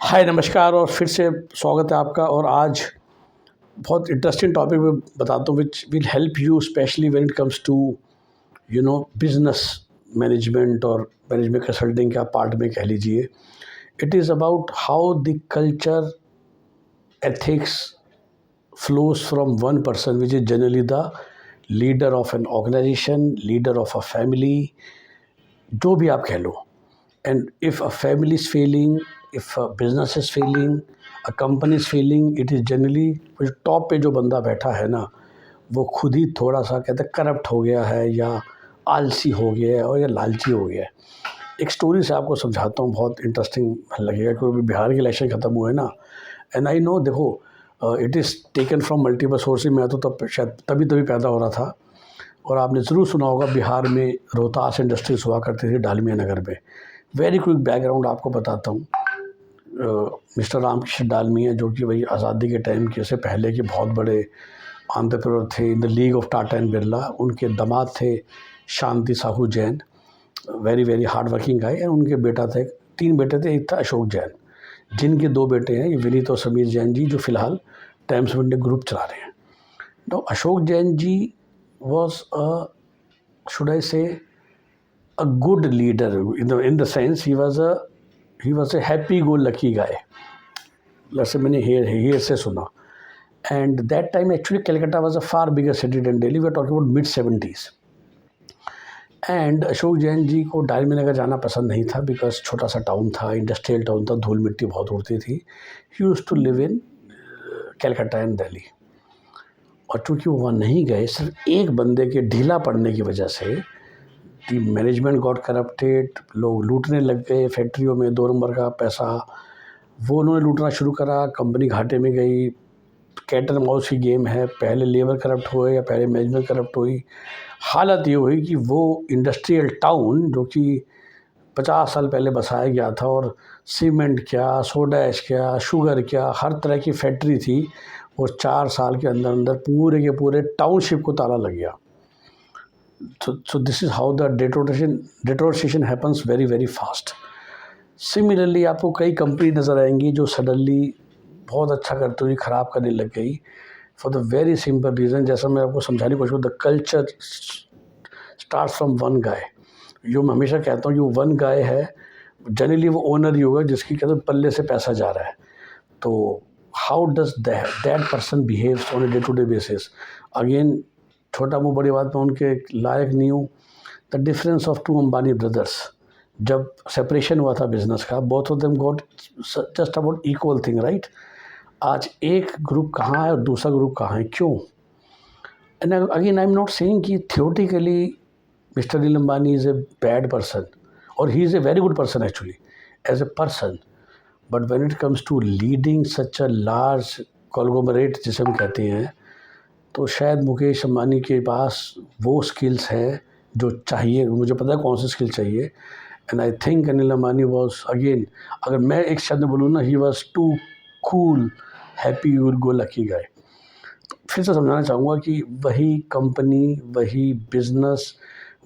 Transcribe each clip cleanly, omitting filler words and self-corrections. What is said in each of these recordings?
हाय नमस्कार और फिर से स्वागत है आपका। और आज बहुत इंटरेस्टिंग टॉपिक मैं बताता हूँ which will help you specially when it comes to business management और मैनेजमेंट कंसल्टिंग का पार्ट में कह लीजिए। It is about how the culture ethics flows from one person, which is generally the leader of an organization, leader of a family, जो भी आप कह लो। And if a family is failing, if a business is failing, a company is failing, it is generally जो top पे जो बंदा बैठा है ना, वो खुद ही थोड़ा सा कहते हैं करप्ट हो गया है या आलसी हो गया है और या लालची हो गया है। एक स्टोरी से आपको समझाता हूँ, बहुत इंटरेस्टिंग लगेगा क्योंकि बिहार के इलेक्शन ख़त्म हुए ना। एंड आई नो, देखो it is taken from multiple sources. मैं तो तब शायद तभी पैदा हो रहा था। और आपने ज़रूर सुना होगा बिहार में रोहतास इंडस्ट्रीज हुआ करती थी डालमिया नगर में। वेरी क्विक बैकग्राउंड आपको बताता हूँ। मिस्टर रामकृष्ण डालमिया, जो कि वही आज़ादी के टाइम के से पहले के बहुत बड़े एंटरप्रेन्योर थे in the league of Tata and Birla. उनके दामाद थे Shanti Sahu Jain, very very hard working guy. And उनके बेटा थे, 3 बेटे थे, एक था अशोक जैन, जिनके 2 बेटे हैं, ये विनीत और समीर जैन जी, जो फिलहाल टाइम्स ऑफ इंडिया ग्रुप चला रहे हैं। तो अशोक जैन जी वॉज शुड आई से a good leader in the sense he was a happy go lucky guy. Let's say मैंने here से सुना। And that time actually Calcutta was a far bigger city than Delhi. We are talking about mid 70s. And Ashok Jain ji को डालमिया नगर जाना पसंद नहीं था because छोटा सा टाउन था, इंडस्ट्रियल टाउन था, धूल मिट्टी बहुत उड़ती थी। He used to live in Calcutta and Delhi. और चूँकि वो वहाँ नहीं गए, सिर्फ एक बंदे के ढीला पड़ने की वजह से दी मैनेजमेंट गॉट करप्टेड। लोग लूटने लग गए फैक्ट्रियों में 2 नंबर का पैसा, वो उन्होंने लूटना शुरू करा। कंपनी घाटे में गई। कैट एंड माउस की गेम है, पहले लेबर करप्ट हुए या पहले मैनेजमेंट करप्ट हुई। हालत ये हुई कि वो इंडस्ट्रियल टाउन जो कि 50 साल पहले बसाया गया था, और सीमेंट क्या, सोडा ऐश क्या, शुगर क्या, हर तरह की फैक्ट्री थी, वो 4 साल के अंदर अंदर पूरे के पूरे टाउनशिप को ताला लग गया। So this is how the deterioration happens very very fast. Similarly आपको कई कंपनी नज़र आएंगी जो सडनली बहुत अच्छा करते हुए ख़राब करने लग गई for the very simple reason. जैसा मैं आपको समझाने की कोशिश करूँ, the culture start from one guy. जो मैं हमेशा कहता हूँ कि वो वन गाय है, जनरली वो ओनर ही होगा जिसकी कहते हैं पल्ले से पैसा जा रहा है। तो how does that person behaves on a day to day basis. Again छोटा मुँह बड़ी बात में उनके लायक नहीं हूँ। The difference of 2 Ambani brothers, जब सेपरेशन हुआ था बिजनेस का, both of them got just about equal thing, right. आज एक ग्रुप कहाँ है और दूसरा ग्रुप कहाँ है, क्यों? And again I am not saying कि theoretically mister Anil Ambani is a bad person, और he is a very good person actually as a person. But when it comes to leading such a large conglomerate जिसे हम कहते हैं, तो शायद मुकेश अंबानी के पास वो स्किल्स हैं जो चाहिए। मुझे पता है कौन सी स्किल चाहिए। And I think Anil Ambani was, again अगर मैं एक शब्द बोलूँ ना, he was too cool happy go lucky guy. फिर से समझाना चाहूँगा कि वही कंपनी, वही बिजनेस,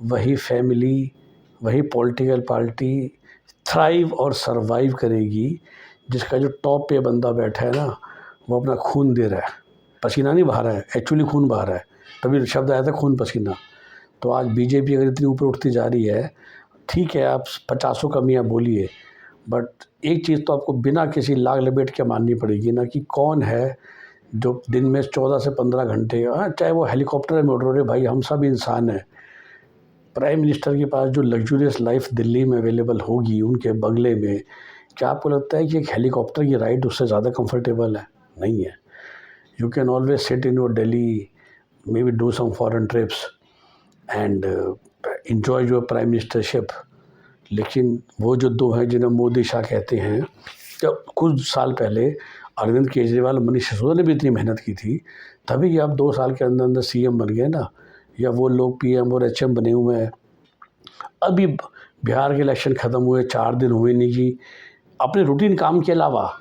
वही फैमिली, वही पॉलिटिकल पार्टी थ्राइव और सरवाइव करेगी जिसका जो टॉप पे बंदा बैठा है ना, वो अपना खून दे रहा है, पसीना नहीं बहा रहा है, एक्चुअली खून बहा रहा है। तभी शब्द आया था खून पसीना। तो आज बीजेपी अगर इतनी ऊपर उठती जा रही है, ठीक है आप 50 कमियाँ बोलिए, बट एक चीज़ तो आपको बिना किसी लाग लपेट के माननी पड़ेगी ना, कि कौन है जो दिन में 14 से 15 घंटे, चाहे वो हेलीकॉप्टर में उड़ रहे, भाई हम सब इंसान हैं। प्राइम मिनिस्टर के पास जो लग्जूरियस लाइफ दिल्ली में अवेलेबल होगी उनके बंगले में, क्या आपको लगता है कि एक हेलीकॉप्टर की राइड उससे ज़्यादा कंफर्टेबल है? नहीं है। You can always sit in your Delhi, maybe do some foreign trips and enjoy your prime ministership. लेकिन वो जो 2 हैं जिन्हें मोदी शाह कहते हैं, जब कुछ साल पहले अरविंद केजरीवाल, मनीष सिसोदिया ने भी इतनी मेहनत की थी, तभी आप 2 साल के अंदर अंदर सीएम बन गए ना, या वो लोग पीएम और एचएम बने हुए हैं। अभी बिहार के इलेक्शन ख़त्म हुए 4 दिन हुए नहीं कि अपने रूटीन काम के अलावा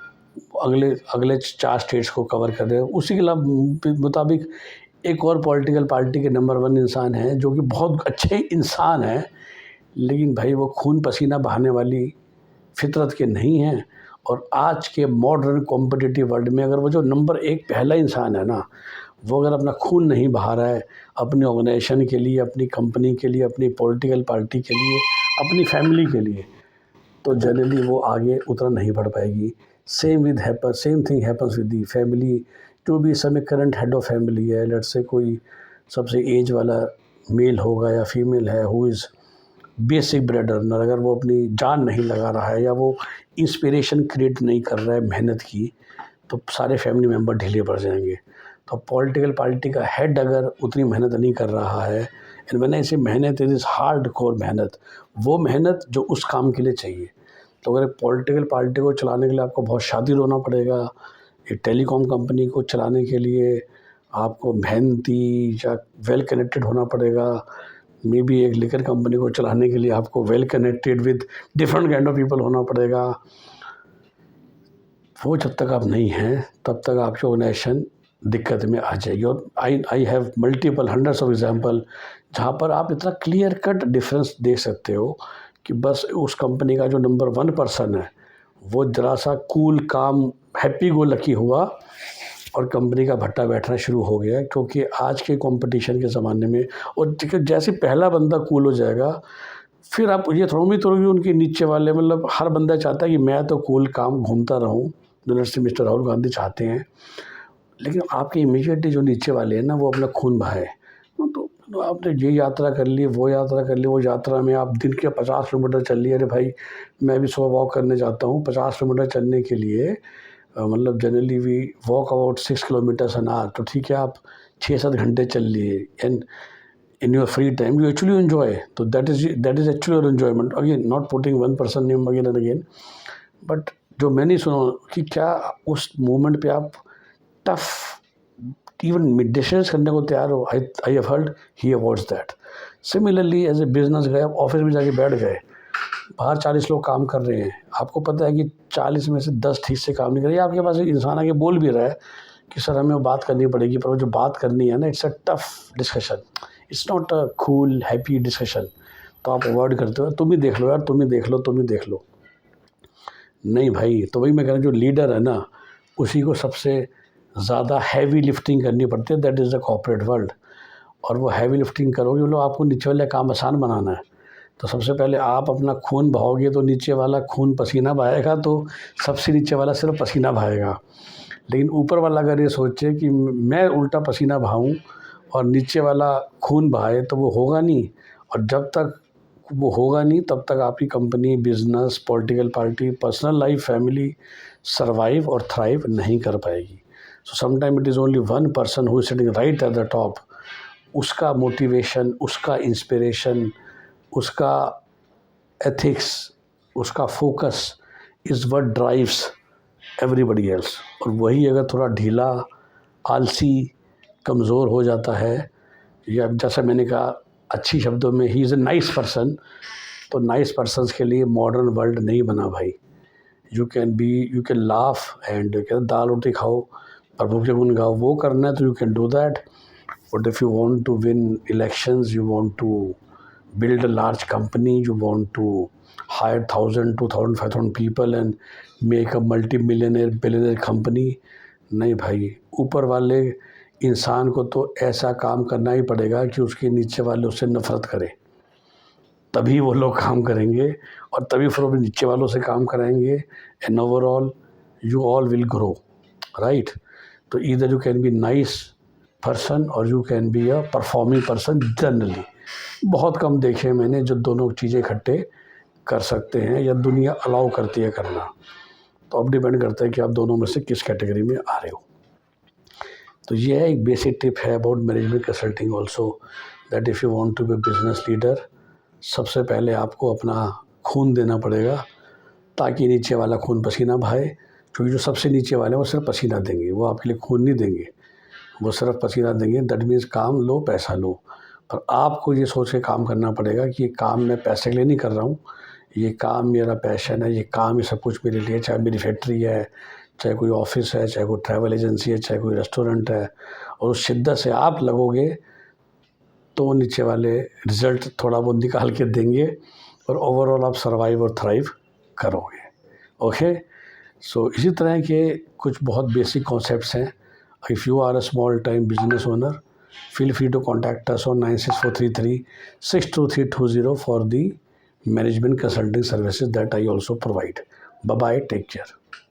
अगले 4 स्टेट्स को कवर कर रहे हैं। उसी के मुताबिक एक और पॉलिटिकल पार्टी के नंबर 1 इंसान हैं जो कि बहुत अच्छे इंसान हैं, लेकिन भाई वो खून पसीना बहाने वाली फितरत के नहीं हैं, और आज के मॉडर्न कॉम्पिटिटिव वर्ल्ड में अगर वो जो नंबर एक पहला इंसान है ना, वो अगर अपना खून नहीं बहा रहा है अपनी ऑर्गेनाइजेशन के लिए, अपनी कंपनी के लिए, अपनी पॉलिटिकल पार्टी के लिए, अपनी फैमिली के लिए, तो जनरली वो आगे उतना नहीं बढ़ पाएगी। Same thing happens with the family. जो भी समय करंट हेड ऑफ फैमिली है, लेट्स से कोई सबसे एज वाला मेल होगा या फीमेल है who is basic bread earner, अगर वो अपनी जान नहीं लगा रहा है या वो इंस्पिरेशन क्रिएट नहीं कर रहा है मेहनत की, तो सारे फैमिली मेम्बर ढीले पड़ जाएंगे। तो पॉलिटिकल पार्टी का हेड अगर उतनी मेहनत नहीं कर रहा है, एंड व्हेन आई से मेहनत इज़ हार्ड कोर मेहनत, वो मेहनत जो उस काम के लिए चाहिए। तो अगर पॉलिटिकल पार्टी को चलाने के लिए आपको बहुत शातिर होना पड़ेगा, एक टेलीकॉम कंपनी को चलाने के लिए आपको मेहनती या वेल कनेक्टेड होना पड़ेगा, मे बी एक लिकर कंपनी को चलाने के लिए आपको well connected with different kind of people होना पड़ेगा। वो जब तक आप नहीं हैं तब तक आपकी ऑर्गेनाइजेशन दिक्कत में आ जाएगी। और I have multiple hundreds of example जहाँ पर आप इतना क्लियर कट डिफरेंस देख सकते हो कि बस उस कंपनी का जो नंबर 1 पर्सन है वो ज़रा सा कूल काम हैप्पी गो लकी हुआ और कंपनी का भट्टा बैठना शुरू हो गया। क्योंकि आज के कंपटीशन के ज़माने में, और जैसे पहला बंदा कूल हो जाएगा, फिर आप ये थोड़ी उनके नीचे वाले, मतलब हर बंदा चाहता है कि मैं तो कूल काम घूमता रहूं, जो मिस्टर राहुल गांधी चाहते हैं। लेकिन आपके इमीडिएटली जो नीचे वाले हैं ना, वो अपना खून बहाए। तो आपने ये यात्रा कर ली, वो यात्रा कर ली, वो यात्रा में आप दिन के 50 किलोमीटर चल लिए। अरे भाई, मैं भी सुबह वॉक करने जाता हूँ, 50 किलोमीटर चलने के लिए मतलब generally we walk about 6 kilometres an hour, तो ठीक है आप 6-7 घंटे चल लिए, and in your free time you actually enjoy. तो that is actually your enjoyment. Again not putting one person name again and again, but जो मैंने सुना कि क्या उस मोमेंट पे आप टफ इवन डिसीजंस करने को तैयार हो। I have heard he avoids that. Similarly as a business गए, आप ऑफिस में जाके बैठ गए, बाहर 40 लोग काम कर रहे हैं, आपको पता है कि 40 में से 10 ठीक से काम नहीं कर रहे, आपके पास एक इंसान आके बोल भी रहा है कि सर हमें वो बात करनी पड़ेगी, पर वो जो बात करनी है ना, it's a tough discussion, it's not a cool happy discussion. तो आप अवॉइड करते हो, तुम ही देख लो यार, तुम ही देख लो, तुम ही देख लो। नहीं भाई, तो वही मैं कह रहा हूँ, जो लीडर है ना, उसी को सबसे ज़्यादा हैवी लिफ्टिंग करनी पड़ती है, that is the corporate world. और वो हैवी लिफ्टिंग करोगे, मतलब आपको नीचे वाले काम आसान बनाना है, तो सबसे पहले आप अपना खून बहाओगे, तो नीचे वाला खून पसीना बहाएगा, तो सबसे नीचे वाला सिर्फ पसीना बहाएगा। लेकिन ऊपर वाला अगर ये सोचे कि मैं उल्टा पसीना बहाऊँ और नीचे वाला खून बहाए, तो वो होगा नहीं। और जब तक वो होगा नहीं तब तक आपकी company, business, political party, personal life, family survive और थ्राइव नहीं कर पाएगी। So sometime it is only one person who is sitting right at the top, उसका मोटिवेशन, उसका इंस्पिरेशन, उसका एथिक्स, उसका focus is what drives everybody else. और वही अगर थोड़ा ढीला, आलसी, कमज़ोर हो जाता है, या जैसा मैंने कहा अच्छी शब्दों में ही इज़ ए नाइस पर्सन, तो नाइस पर्सन्स के लिए मॉडर्न वर्ल्ड नहीं बना भाई। यू कैन लाफ एंड कहते दाल रोटी खाओ प्रभु के गुण गाओ, वो करना है तो you can do that. But if you want to win elections, you want to build a large company, you want to hire 1,000, 2,000, 5,000 people and make a multi-millionaire, billionaire company, नहीं भाई, ऊपर वाले इंसान को तो ऐसा काम करना ही पड़ेगा कि उसके नीचे वाले उससे नफरत करें, तभी वो लोग काम करेंगे, और तभी फिर वो नीचे वालों से काम कराएंगे, and overall you all will grow, right. तो either you can be nice person और you can be a performing person. Generally बहुत कम देखे मैंने जो दोनों चीज़ें इकट्ठे कर सकते हैं या दुनिया अलाउ करती है करना। तो अब डिपेंड करता है कि आप दोनों में से किस कैटेगरी में आ रहे हो। तो ये है एक बेसिक टिप है about management consulting also, that if you want to be business leader, सबसे पहले आपको अपना खून देना पड़ेगा ताकि नीचे वाला खून पसीना बहाए। क्योंकि जो सबसे नीचे वाले हैं वो सिर्फ पसीना देंगे, वो आपके लिए खून नहीं देंगे, वो सिर्फ पसीना देंगे। दैट मीन्स काम लो पैसा लो। पर आपको ये सोच के काम करना पड़ेगा कि ये काम मैं पैसे के लिए नहीं कर रहा हूँ, ये काम मेरा पैशन है, ये काम ये सब कुछ मेरे लिए, चाहे मेरी फैक्ट्री है, चाहे कोई ऑफिस है, चाहे कोई ट्रैवल एजेंसी है, चाहे कोई रेस्टोरेंट है। और उस शिद्दत से आप लगोगे तो नीचे वाले रिज़ल्ट थोड़ा बहुत निकाल के देंगे और ओवरऑल आप सर्वाइव और थ्राइव करोगे। ओके, सो इसी तरह के कुछ बहुत बेसिक कॉन्सेप्ट्स हैं. If you are a small time business owner, feel free to contact us on 96433 62320 for the management consulting services that I also provide. Bye bye, take care.